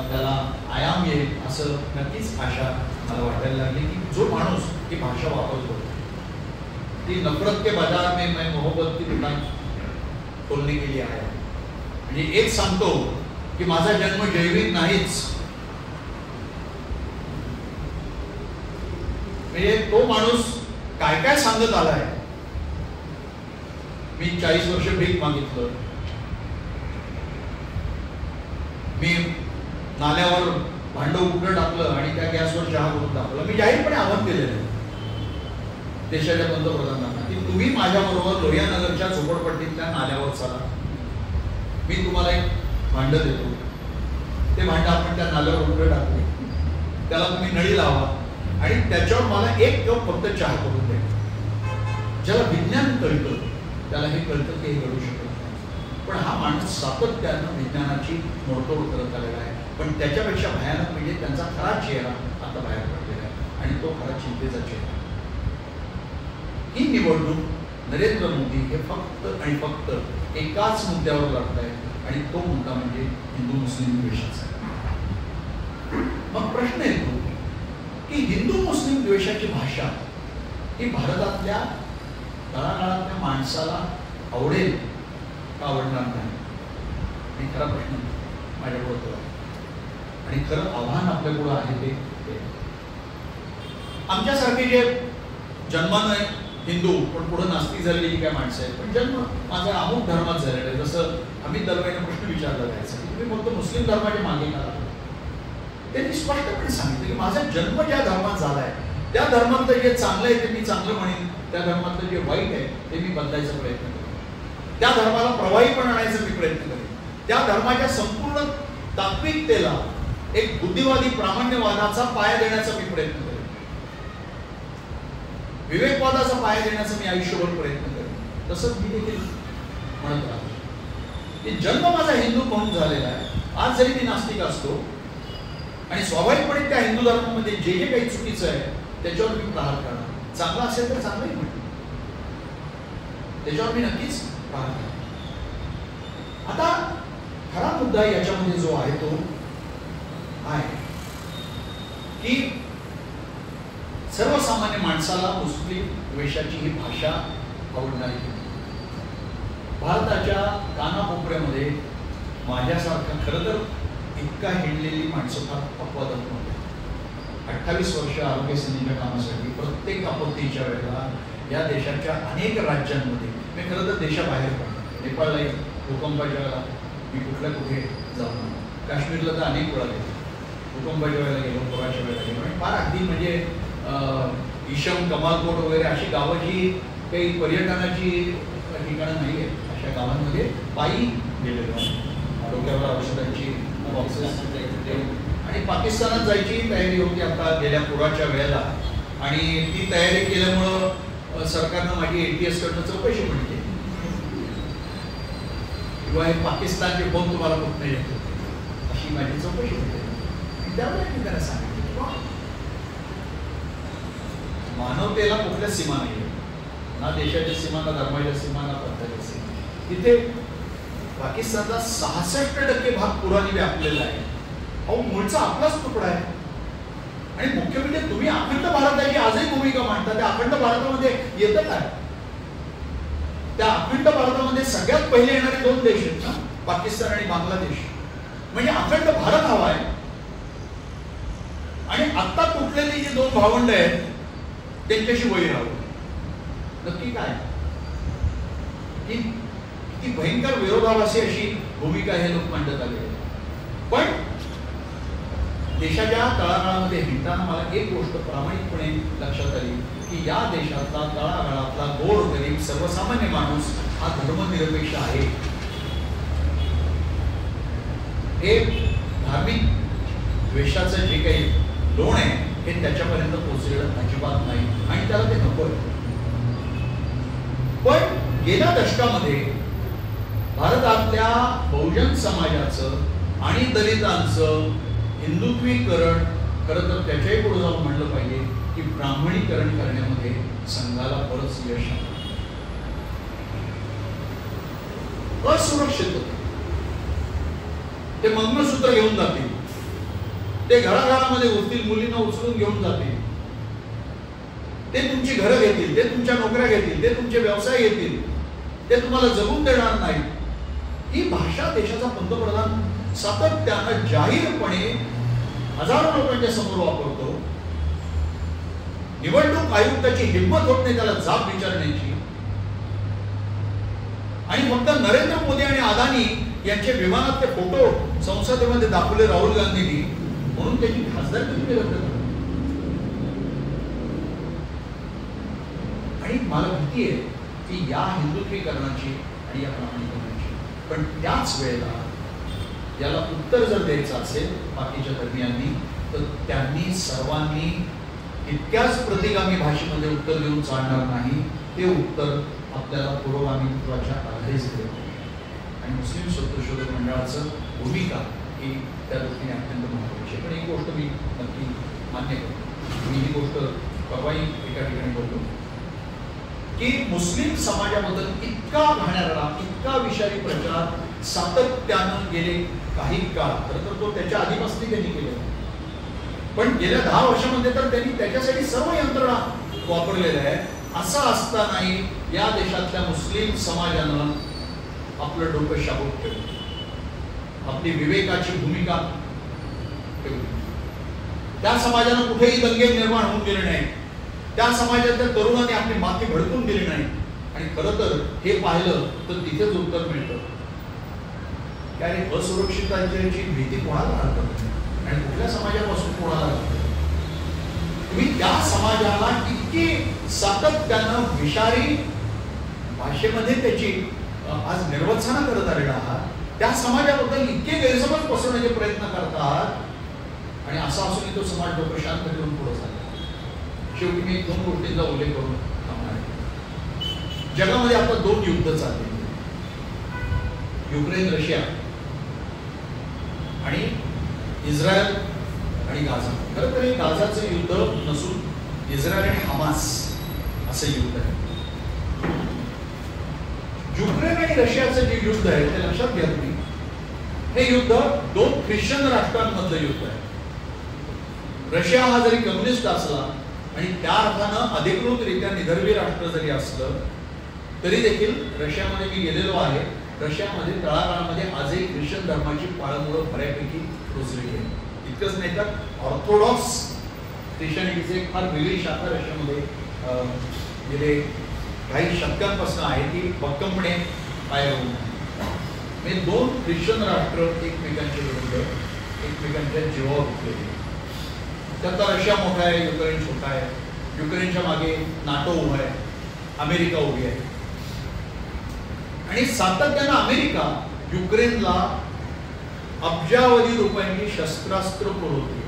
त्याला आयाम येईल असं नक्कीच आशा मला वाटायला लागली की जो माणूस ही भाषा वापरतो, ती नफरत के बाजार में मैं मोहब्बत की दुकान खोलने के लिए आया. म्हणजे एक सांगतो की माझा जन्म जैविक नाहीच. म्हणजे तो माणूस काय काय सांगत आलाय. मी 40 वर्ष भीक मागितलं, मी नाल्यावर भांडं उघडं टाकलं आणि त्या गॅसवर चहा करून टाकलं. मी जाहीरपणे आवाहन केलेलं आहे देशाच्या पंतप्रधानांना की तुम्ही माझ्याबरोबर लोहियानगरच्या झोपडपट्टीतल्या नाल्यावर चला. मी तुम्हाला एक भांडं देतो. ते भांडं आपण त्या नाल्यावर उघडं टाकू, त्याला तुम्ही नळी लावा आणि त्याच्यावर मला एक कप फक्त चहा करून द्या. ज्याला विज्ञान कळतं त्याला हे कळतं की हे घडू शकत नाही. पण हा माणूस सातत्यानं विज्ञानाची मोडतोड करत आलेला आहे. पण त्याच्यापेक्षा भयानक म्हणजे त्यांचा खरा चेहरा आता बाहेर पडलेला आहे आणि तो खरा चिंतेचा चेहरा. ही निवडणूक नरेंद्र मोदी हे फक्त आणि फक्त एकाच मुद्द्यावर लढत आहेत आणि तो मुद्दा म्हणजे हिंदू मुस्लिम द्वेषाचा. मग प्रश्न येतो की हिंदू मुस्लिम द्वेषाची भाषा ही भारतातल्या तळागाळातल्या माणसाला आवडेल का आवडणार नाही, हे खरा प्रश्न माझ्यापुढे तो आहे. आणि खरं आव्हान आपल्या पुढे आहे ते आमच्यासारखे जे जन्मानं हिंदू पण पुढे नास्तिक झालेली काय माणसं आहेत, पण जन्म माझा अमुक धर्मात झालेला आहे. जसं आम्ही दरवेळेला प्रश्न विचारला जायचा की तुम्ही फक्त मुस्लिम धर्माच्या मागे का? त्यांनी स्पष्टपणे सांगितलं की माझा जन्म ज्या धर्मात झाला आहे त्या धर्मातलं जे चांगलं आहे ते मी चांगलं म्हणेन, त्या धर्मातलं जे वाईट आहे ते मी बदलायचा प्रयत्न करेन, त्या धर्माला प्रवाहीपण आणायचा मी प्रयत्न करेन, त्या धर्माच्या संपूर्ण तात्विकतेला एक बुद्धिवादी प्रामाण्यवादाचा पाया देण्याचा मी प्रयत्न करेन, विवेकवादाचा पाया देण्याचा मी आयुष्यभर प्रयत्न करेन. तसंच मी देखील म्हणत राहतो की जन्म माझा हिंदू म्हणून झालेला आहे. आज जरी मी नास्तिक असतो आणि स्वाभाविकपणे त्या हिंदू धर्मामध्ये जे जे काही चुकीचं आहे त्याच्यावर मी प्रहार करणार. चांगला असेल तर चांगलंही म्हणतो, त्याच्यावर मी नक्कीच प्रहार करणार. आता खरा मुद्दा याच्यामध्ये जो आहे तो आहे की सर्वसामान्य माणसाला मुस्लिम द्वेषाची ही भाषा आवडणारी. भारताच्या कानाकोपऱ्यामध्ये माझ्यासारखा खरं तर इतका हिंडलेली माणसं फार अपवादात नव्हते. 28 वर्ष आरोग्य सेनेच्या कामासाठी प्रत्येक आपत्तीच्या वेळेला या देशाच्या अनेक राज्यांमध्ये मी खरं तर देशाबाहेर पण नेपाळला भूकंपाच्या वेळेला मी कुठे जाऊन, काश्मीरला तर अनेक वेळा गेलो, भूकंपाच्या वेळेला गेलो, पुराच्या वेळेला गेलो आणि फार अगदी म्हणजे ईशम कमालकोट वगैरे अशी गावं जी काही पर्यटनाची ठिकाणं नाही आहेत अशा गावांमध्ये पायी गेलेलो. डोक्यावर औषधांची बॉक्सेस आणि पाकिस्तानात जायची तयारी होती आता गेल्या पुराच्या वेळेला आणि ती तयारी केल्यामुळं सरकारनं माझी ATS कडनं चौकशी पण केली किंवा हे पाकिस्तानचे फोन तुम्हाला कुठं येत होते अशी माझी चौकशी होती. त्यामुळे मी त्यांना सांगितलं मानवतेला कुठल्या सीमा नाही, ना देशाच्या सीमा, ना धर्माच्या सीमा, ना पंथाच्या सीमा. तिथे पाकिस्तानचा 66% भाग पुराने व्यापलेला आहे. अहो मूळचा आपलाच तुकडा आहे. आणि मुख्य म्हणजे तुम्ही अखंड भारताची आजही भूमिका मांडता. त्या अखंड भारतामध्ये येतं काय? त्या अखंड भारतामध्ये सगळ्यात पहिले येणारे 2 देश आहेत ना, पाकिस्तान आणि बांगलादेश. म्हणजे अखंड भारत हवा आहे. आणि आता तुटलेली जी 2 भावंड आहेत त्यांच्याशी वैर हवं. नक्की काय की भयंकर विरोधाभासी अशी भूमिका हे लोक मांडत आले. पण देशाच्या तळागाळामध्ये हिंडताना मला एक गोष्ट प्रामाणिकपणे लक्षात आली की या देशातला तळागाळातला गोरगरीब सर्वसामान्य माणूस हा धर्मनिरपेक्ष आहे. हे धार्मिक द्वेषाचं जे काही लोण आहे हे त्याच्यापर्यंत पोहोचलेलं अजिबात नाही आणि त्याला ते नको आहे. पण गेल्या दशकामध्ये भारतातल्या बहुजन समाजाचं आणि दलितांचं हिंदुत्वीकरण खरं तर त्याच्याही पुढे जाऊन म्हणलं पाहिजे की ब्राह्मणीकरण करण्यामध्ये संघाला बरंच यश आहे. असुरक्षित ते मंगळसूत्र घेऊन जातील, ते घराघरामध्ये उचतील, मुलींना उचलून घेऊन जातील, ते तुमची घरं घेतील, ते तुमच्या नोकऱ्या घेतील, ते तुमचे व्यवसाय घेतील, ते तुम्हाला जगून देणार नाही. ही भाषा देशाचा पंतप्रधान सातत्यानं जाहीरपणे हजारो लोकांच्या समोर वापरतो. निवडणूक आयुक्ताची हिंमत होत नाही त्याला जाब विचारण्याची. आणि फक्त नरेंद्र मोदी आणि अदानी यांचे विमानातले फोटो संसदेमध्ये दाखवले राहुल गांधींनी, म्हणून त्याची खासदारकी रद्द करा. आणि मला भीती आहे की या हिंदुत्वीकरणाची आणि या प्रामाणिकरणाची, पण त्याच वेळेला याला उत्तर जर द्यायचं असेल बाकीच्या धर्मियांनी, तर त्यांनी सर्वांनी इतक्याच प्रतिगामी भाषेमध्ये उत्तर देऊन चालणार नाही. ते उत्तर आपल्याला पुरोगामित्वाच्या आधारेच देत. आणि मुस्लिम स्वतःशोधक मंडळाचं भूमिका ही त्या दृष्टीने अत्यंत महत्त्वाची आहे. पण एक गोष्ट मी नक्की मान्य करतो, मी ही गोष्ट परवाही एका ठिकाणी बोललो की मुस्लिम समाजाबद्दल इतका घाणेरडा, इतका विषारी प्रचार सातत्यानं गेले काही काळ, खरं तर तो त्याच्या आधीपासून त्यांनी केलेला, पण गेल्या 10 वर्षामध्ये तर त्यांनी त्याच्यासाठी सर्व यंत्रणा वापरलेल्या आहे. असं असतानाही या देशातल्या मुस्लिम समाजानं आपलं डोकं शाबूत ठेवलं, आपली विवेकाची भूमिका ठेवली. त्या समाजानं कुठेही दंगे निर्माण होऊन गेले नाही, त्या समाजातल्या तरुणांनी आपली माती भडकून दिली नाही. आणि खरं तर हे पाहिलं तर तिथेच उत्तर मिळतं की अरे असुरक्षिततेची भीती कोणाला राहतं आणि कुठल्या समाजापासून कोणाला राहतं. तुम्ही त्या समाजाला इतकी सातत्यानं विषारी भाषेमध्ये त्याची आज निर्वचना करत आलेला आहात, त्या समाजाबद्दल इतके गैरसमज पसरवण्याचे प्रयत्न करतात आणि असं असूनही तो समाज डोकं शांत ठेवून पुढे चालला. शेवटी मी 2 गोष्टींचा उल्लेख करून थांबणार आहे. जगामध्ये आता 2 युद्ध चालले, युक्रेन रशिया आणि इस्रायल आणि गाझा. खरं तर हे गाझाचं युद्ध नसून इस्रायल आणि हमास असं युद्ध आहे. युक्रेन आणि रशियाचं जे युद्ध आहे ते लक्षात घ्या तुम्ही, हे युद्ध 2 ख्रिश्चन राष्ट्रांमधलं युद्ध आहे. रशिया हा जरी कम्युनिस्ट असला आणि त्या अर्थानं अधिकृतरित्या निधर्मी राष्ट्र जरी असलं तरी देखील रशियामध्ये मी गेलेलो आहे. रशियामध्ये तळागाळामध्ये आजही ख्रिश्चन धर्माची पाळंमुळं बऱ्यापैकी रुजलेली आहे. इतकंच नाही तर ऑर्थोडॉक्स ख्रिश्चनिटीची एक फार वेगळी शाखा रशियामध्ये गेले काही शतकांपासून आहे, ती भक्कमपणे पायरवून आहे. 2 ख्रिश्चन राष्ट्र एकमेकांच्या विरुद्ध एकमेकांच्या जीवावर उठलेले. त्याचा रशिया मोठा आहे, युक्रेन छोटा आहे. युक्रेनच्या मागे नाटो उभा आहे, अमेरिका उभी आहे. आणि सातत्यानं अमेरिका युक्रेनला अब्जावधी रुपयांची शस्त्रास्त्र पुरवते.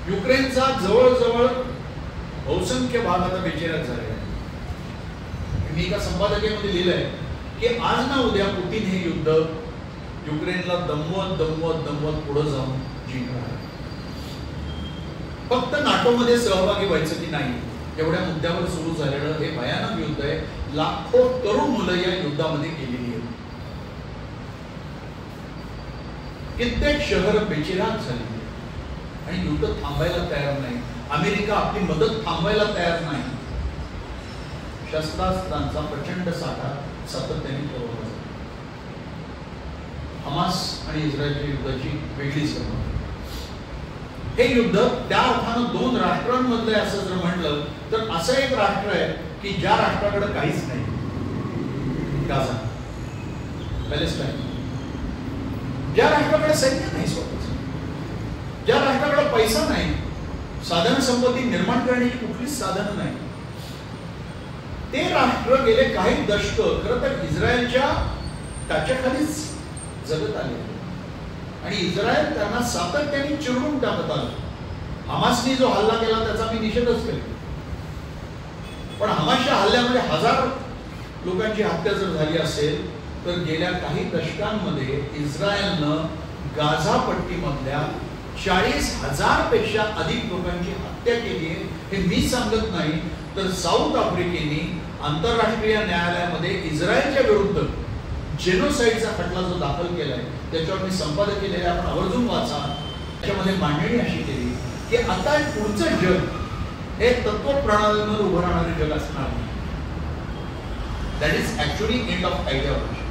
युक्रेनचा जवळजवळ बहुसंख्य भाग आता बेचैन झालेला आहे. मी एका संपादकीमध्ये लिहिलंय की आज ना उद्या पुतीन हे युद्ध युक्रेनला दमवत पुढे जाऊन जिंकणार. फक्त नाटोमध्ये सहभागी व्हायचं की नाही एवढ्या मुद्द्यावर सुरू झालेलं हे भयानक युद्ध आहे. लाखो तरुण मुलं या युद्धामध्ये गेलेली आहेत. कित्येक शहर बेचिराख झाली आणि युद्ध थांबायला तयार नाही. अमेरिका आपली मदत थांबायला तयार नाही. शस्त्रास्त्रांचा प्रचंड साठा सातत्याने पुरवला जातो. हमास आणि इस्रायलच्या युद्धाची वेगळीच गंमत. हे युद्ध त्या अर्थानं 2 राष्ट्रांमधलं असं जर म्हटलं तर असं एक राष्ट्र आहे की ज्या राष्ट्राकडे काहीच नाही, गाझा, पॅलेस्टाईन. ज्या राष्ट्राकडे सैन्य नाही स्वतःच, ज्या राष्ट्राकडे पैसा नाही, साधन संपत्ती निर्माण करण्याची कुठलीच साधनं नाही, ते राष्ट्र गेले काही दशक खरं तर इस्रायलच्या टाच्याखालीच जगत आले आणि इस्रायल त्यांना सातत्याने चिरडून टाकत आलं. हमासनी जो हल्ला केला त्याचा मी निषेधच केला, पण हमासच्या हल्ल्यामध्ये 1000 लोकांची हत्या जर झाली असेल तर गेल्या काही दशकांमध्ये इस्रायलनं गाझा पट्टीमधल्या 40,000 पेक्षा अधिक लोकांची हत्या केली आहे. हे मी सांगत नाही तर साऊथ आफ्रिकेने आंतरराष्ट्रीय न्यायालयामध्ये इस्रायलच्या विरुद्ध जेनोसाइडचा खटला जो दाखल केलाय त्याच्यावर मी संपादक केलेले आपण आवर्जून वाचा. त्याच्यामध्ये मांडणी अशी केली की आता पुढचं जग हे तत्व प्रणालीवर उभं राहणारे जग असणार नाही. That is actually end of ideology.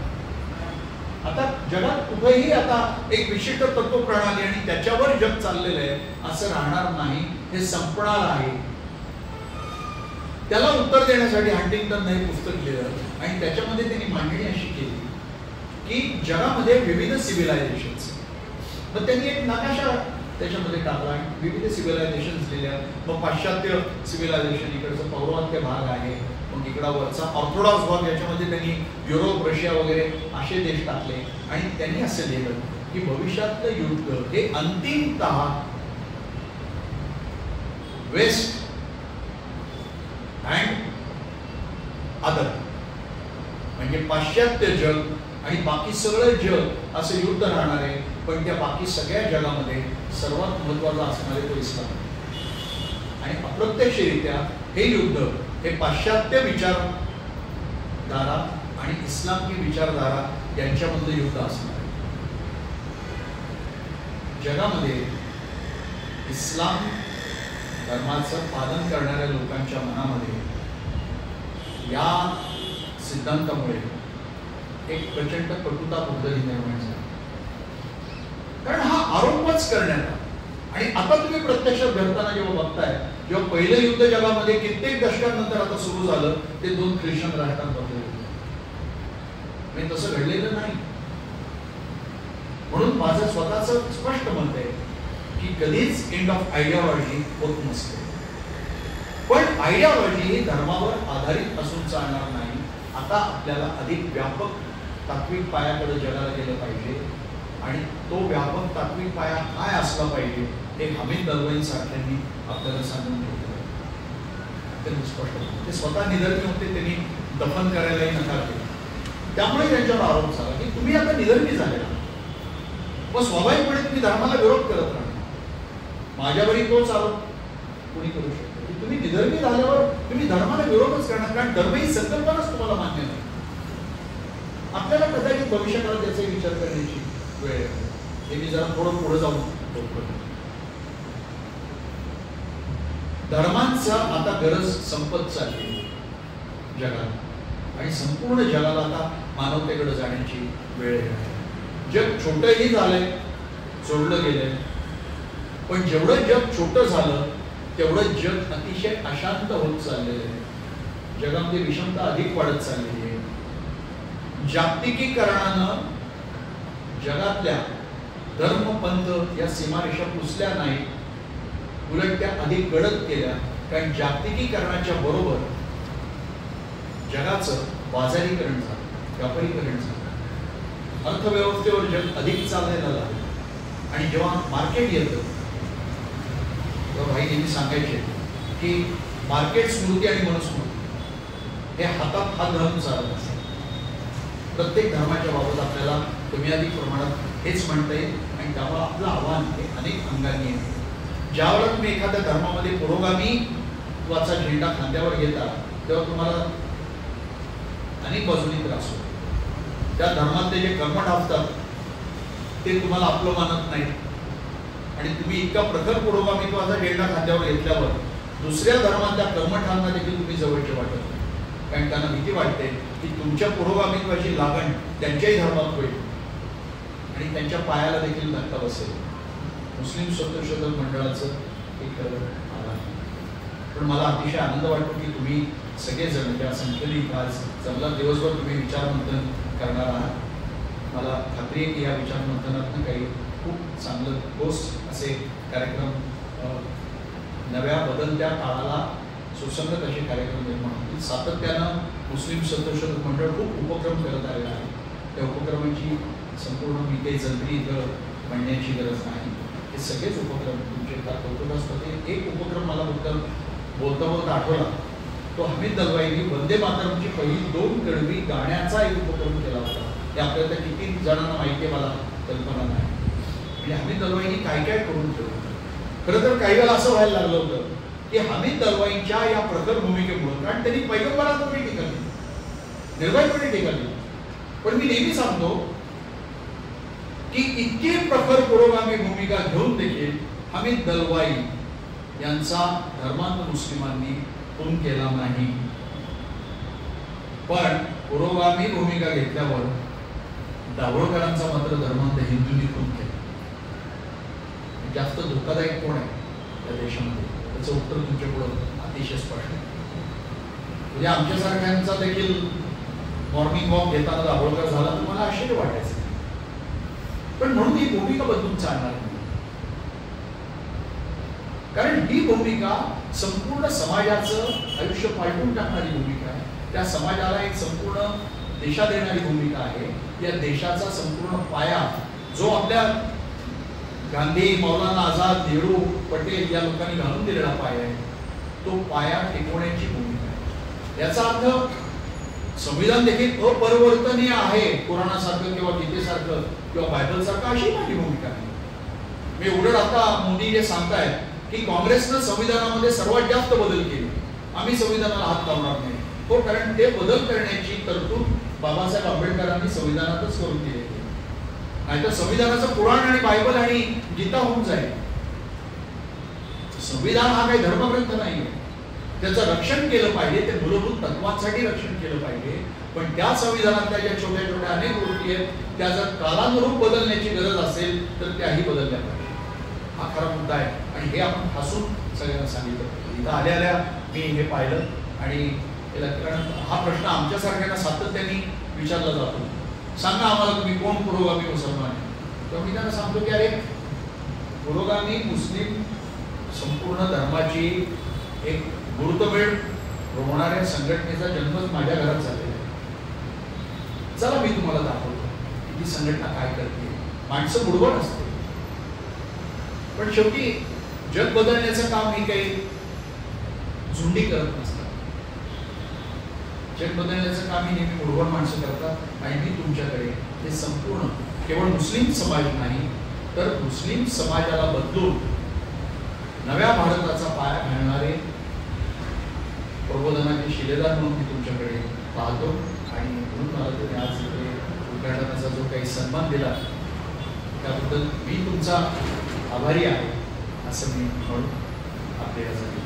आता जगात कुठेही आता एक विशिष्ट तत्व प्रणाली आणि त्याच्यावर जग चाललेलं आहे असं राहणार नाही. हे संपणार आहे. त्याला उत्तर देण्यासाठी हंटिंग्टन हे पुस्तक लिहिलं आणि त्याच्यामध्ये त्यांनी मांडणी अशी केली की जगामध्ये विविध सिव्हिलायझेशन्स, मग त्यांनी एक नकाशा त्याच्यामध्ये टाकला आणि विविध सिव्हिलायझेशन्स दिल्या. मग पाश्चात्य सिव्हिलायझेशन इकडचा पौर्वात्य भाग आहे, मग इकडा वरचा ऑर्थोडॉक्स भाग, याच्यामध्ये त्यांनी युरोप, रशिया वगैरे असे देश टाकले आणि त्यांनी असं लिहिलं की भविष्यातलं युद्ध हे अंतिमतः वेस्ट अँड अदर म्हणजे पाश्चात्य जग आणि बाकी सगळं जग असं युद्ध राहणार आहे. पण त्या बाकी सगळ्या जगामध्ये सर्वात महत्वाचा असणारे तो इस्लाम आणि अप्रत्यक्षरित्या हे युद्ध हे पाश्चात्य विचारधारा आणि इस्लामी विचारधारा यांच्यामधलं युद्ध असणार आहे. जगामध्ये इस्लाम धर्माचं पालन करणाऱ्या लोकांच्या मनामध्ये या सिद्धांतामुळे एक प्रचंड कटुता कुठेतरी निर्माण झाली. कारण हा आरोपच करण्यात आणि आता तुम्ही प्रत्यक्षात घडताना जेव्हा बघताय, जेव्हा पहिलं युद्ध जगामध्ये कित्येक दशकांनंतर आता सुरू झालं, ते 2 ख्रिश्चन राष्ट्रांमध्ये म्हणजे तसं घडलेलं नाही. म्हणून माझं स्वतःचं स्पष्ट मत आहे की कधीच एंड ऑफ आयडिओलॉजी होत नसते. पण आयडिओलॉजी ही धर्मावर आधारित असून चालणार नाही. आता आपल्याला अधिक व्यापक तात्विक पायाकडे जगाला गेलं पाहिजे आणि तो व्यापक तात्विक पाया काय असला पाहिजे हे हमीद दलवाई सारख्यांनी आपल्याला सांगून घेतलं. त्यांनी स्पष्ट ते स्वतः निधर्मी होते, त्यांनी दफन करायलाही नकार केला. त्यामुळे त्यांच्यावर आरोप झाला की तुम्ही आता निधर्मी झालेला, मग स्वाभाविकपणे तुम्ही धर्माला विरोध करत राहणार. माझ्यावरही तोच आरोप कोणी करू शकतो की तुम्ही निधर्मी झाल्यावर तुम्ही धर्माला विरोधच करणार, कारण धर्म ही संकल्पनाच तुम्हाला मान्य नाही. आपल्याला कदाचित भविष्यकाळात त्याचा विचार करण्याची वेळ आहे. हे मी जरा थोडं पुढे जाऊन बोलतो. धर्मांचा आता गरज संपत चालली जगात आणि संपूर्ण जगाला आता मानवतेकडे जाण्याची वेळ आहे. जग छोटंही झालंय, सोडलं गेलंय, पण जेवढं जग छोटं झालं तेवढं जग अतिशय अशांत होत चाललेलं आहे. जगामध्ये विषमता अधिक वाढत चाललेली आहे. जागतिकीकरणानं जगातल्या धर्म, पंथ या सीमारेषा पुसल्या नाही, उलट त्या अधिक गडद केल्या. कारण जागतिकीकरणाच्या बरोबर जगाचं बाजारीकरण झालं, व्यापारीकरण झालं, अर्थव्यवस्थेवर जग अधिक चालायला लागलं. आणि जेव्हा मार्केट येतं तेव्हा भाई नेहमी सांगायचे की मार्केट स्मृती आणि मनुस्मृती हे हातात हात घालून चालत असतात. प्रत्येक धर्माच्या बाबत आपल्याला कमी अधिक प्रमाणात हेच म्हणता येईल आणि त्यामुळे आपलं आव्हान हे अनेक अंगांनी आहे. ज्यावेळेला तुम्ही एखाद्या धर्मामध्ये पुरोगामीत्वाचा झेंडा खांद्यावर घेता तेव्हा तुम्हाला अनेक बाजूनी त्रास होतो. त्या धर्मातले जे कर्मठ असतात ते तुम्हाला आपलं मानत नाही आणि तुम्ही इतका प्रखर पुरोगामीत्वाचा झेंडा खांद्यावर घेतल्यावर दुसऱ्या धर्मातल्या कर्मठांना देखील तुम्ही जवळचे वाटत नाही. कारण त्यांना भीती वाटते की तुमच्या पुरोगामीत्वाची लागण त्यांच्याही धर्मात होईल आणि त्यांच्या पायाला देखील धक्का बसेल. मुस्लिम स्वतंत्रशोधक मंडळाचं एक आव्हान. पण मला अतिशय आनंद वाटतो की तुम्ही सगळेजण ज्या संख्येने आज जमला दिवसभर तुम्ही विचारमंथन करणार आहात. मला खात्री आहे की या विचारमंथनातून काही खूप चांगलं ठोस असे कार्यक्रम, नव्या बदलत्या काळाला सुसंगत असे कार्यक्रम निर्माण होतील. सातत्यानं मुस्लिम स्वतंत्रशोधक मंडळ खूप उपक्रम करत आलेला आहे. त्या उपक्रमांची संपूर्ण मी काही जंत्री इथं म्हणण्याची गरज नाही. हे सगळेच उपक्रम तुमचे कौतुकास्पद. एक उपक्रम मला फक्त बोलता बोलता आठवला, तो हमीद दलवाईंनी वंदे मातरमची पहिली 2 कडवी गाण्याचा एक उपक्रम केला होता. हे आपल्याला किती जणांना माहिती आहे मला कल्पना नाही. म्हणजे हमीद दलवाईंनी काय काय करून ठेवलं. खरं तर काही वेळा असं व्हायला लागलं होतं की हमीद दलवाईंच्या या प्रखर भूमिकेमुळे, कारण त्यांनी पैगंबरांवर टीका केली, निर्भयपणे टीका केली. पण मी नेहमी सांगतो की इतकी प्रखर पुरोगामी भूमिका घेऊन देखील हमीद दलवाई यांचा धर्मांध मुस्लिमांनी खून केला नाही. पण पुरोगामी भूमिका घेतल्यावर दाभोळकरांचा मात्र धर्मांध हिंदूंनी खून केला. जास्त धोकादायक कोण आहे या देशामध्ये? त्याचं उत्तर तुमच्या पुढे अतिशय स्पष्ट आहे. म्हणजे आमच्यासारख्यांचा देखील मॉर्निंग वॉक घेताना दाभोळकर झाला तर मला आश्चर्य वाटायचं, पण म्हणून ही भूमिका बदलून चालणार नाही. कारण ही भूमिका संपूर्ण समाजाचं आयुष्य पालटून टाकणारी भूमिका आहे. त्या समाजाला एक संपूर्ण दिशा देणारी भूमिका आहे. या देशाचा संपूर्ण पाया जो आपल्या गांधी, मौलाना आझाद, नेहरू, पटेल या लोकांनी घालून दिलेला पाया आहे, तो पाया टिकवण्याची भूमिका आहे. याचा अर्थ संविधान देखील अपरिवर्तनीय आहे, कुराणासारखं किंवा गीतेसारखं किंवा बायबलसारखं, अशी माझी भूमिका आहे. मी उलट आता मोदी जे सांगतायत की काँग्रेसनं संविधानामध्ये सर्वात जास्त बदल केले, आम्ही संविधानाला हात लावणार नाही, हो, कारण ते बदल करण्याची तरतूद बाबासाहेब आंबेडकरांनी संविधानातच करून दिली. नाहीतर संविधानाचं पुराण आणि बायबल आणि गीता होऊन जाईल. संविधान हा काही धर्मग्रंथ नाहीये, त्याचं रक्षण केलं पाहिजे, ते मूलभूत तत्वांसाठी रक्षण केलं पाहिजे. पण त्या संविधानातल्या ज्या छोट्या छोट्या अनेक गोष्टी आहेत त्या जर कालानुरूप बदलण्याची गरज असेल तर त्याही बदलल्या पाहिजे. हा खरा मुद्दा आहे आणि हे आपण हसून सगळ्यांना सांगितलं. इथं आल्या आल्या मी हे पाहिलं आणि कारण हा प्रश्न आमच्यासारख्यांना सातत्याने विचारला जातो, सांगा आम्हाला तुम्ही कोण पुरोगामी मुसलमान आहे. तर मी त्यांना सांगतो की अरे, पुरोगामी मुस्लिम संपूर्ण धर्माची एक मुहूर्तमेढ रोवणाऱ्या संघटनेचा जन्मच माझ्या घरात झालेला आहे. चला मी तुम्हाला दाखवतो की ती संघटना काय करते. माणसं बुडवण असते, पण शेवटी जग बदलण्याचं काम ही काही झुंडी करत नसतात. जग बदलण्याचं काम ही नेहमी बुडवण माणसं करतात. आणि मी तुमच्याकडे हे संपूर्ण केवळ मुस्लिम समाज नाही तर मुस्लिम समाजाला बदलून नव्या भारताचा पाया घालणारे प्रबोधनाचे शिलेदार म्हणून मी तुमच्याकडे पाहतो. आणि म्हणून मला तुम्ही आज इथे उद्घाटनाचा जो काही सन्मान दिला त्याबद्दल मी तुमचा आभारी आहे असं मी म्हणून आपल्याला